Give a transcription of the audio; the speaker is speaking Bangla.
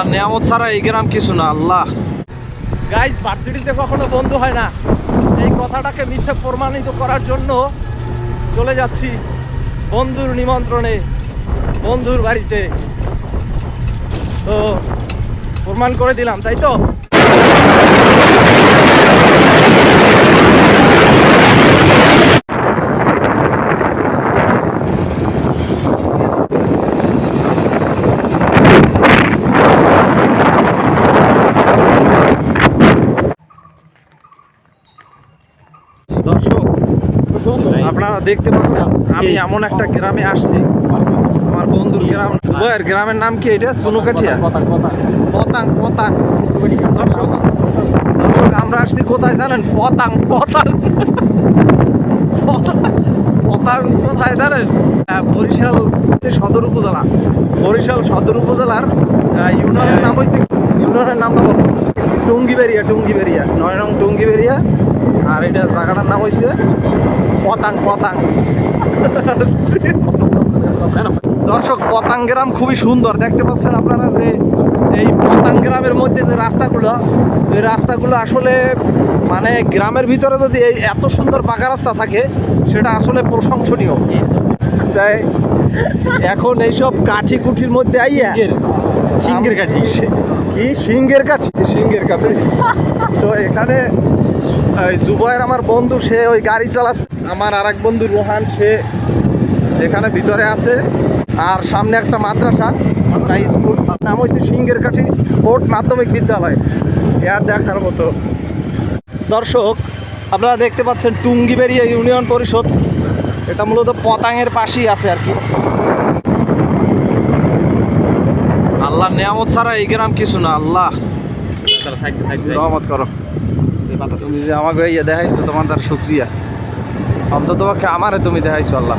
আল্লাহ নিয়ামত ছাড়া এই গ্রাম কিছু না। আল্লাহ গাইস, ভার্সিটিতে কখনো বন্ধু হয় না, এই কথাটাকে মিথ্যে প্রমাণিত করার জন্য চলে যাচ্ছি বন্ধুর নিমন্ত্রণে, বন্ধুর বাড়িতে। তো প্রমাণ করে দিলাম, তাই তো? দর্শক, আপনারা দেখতে পাচ্ছেন আমি এমন একটা গ্রামে আসছি, আমার বন্ধুর গ্রাম। বয়ের গ্রামের নাম কি এটা? সুনুকাঠিয়া, পতাং। পতাং দর্শক, আমরা আসছি কোথায় জানেন? পতাং। পতাং পতাং কোথায় জানেন? বরিশাল সদর উপজেলা। বরিশাল সদর উপজেলার ইউনিয়নের নাম হয়েছে, ইউনিয়নের নামটা বল, টুঙ্গিবেরিয়া। 9 নং টুঙ্গিবেরিয়া। আর এটা জায়গাটার নাম হয়েছে পতাং। দর্শক, পতাং গ্রাম খুবই সুন্দর। দেখতে পাচ্ছেন আপনারা যে এই পতাং গ্রামের মধ্যে যে রাস্তাগুলো, এই রাস্তাগুলো আসলে মানে গ্রামের ভিতরে যদি এই এত সুন্দর পাকা রাস্তা থাকে সেটা আসলে প্রশংসনীয়। তাই এখন এইসব কাঠি কুঠির মধ্যে আইয়া সিংহের কাঠি, কি সিংহের কাঠি। তো এখানে জুবাইর আমার বন্ধু, সে ওই গাড়ি চালাচ্ছে। আমার আর এক বন্ধু রোহান, সে এখানে ভিতরে আছে। আর সামনে একটা মাদ্রাসা, হাই স্কুল, নাম হচ্ছে সিংহের কাঠি বোর্ড মাধ্যমিক বিদ্যালয়। এর দেখার মতো। দর্শক, আপনারা দেখতে পাচ্ছেন টুঙ্গিবেরিয়া ইউনিয়ন পরিষদ। এটা মূলত পতাংয়ের পাশেই আছে আর কি। আল্লাহ নিয়ামত ছাড়া এই গ্রাম কিছু না। আল্লাহ রহমত করো। তুমি যে আমাকে ইয়ে দেখাইছো, তোমার তার শুক্রিয়া। অন্তত আমারে তুমি দেখাইছো আল্লাহ।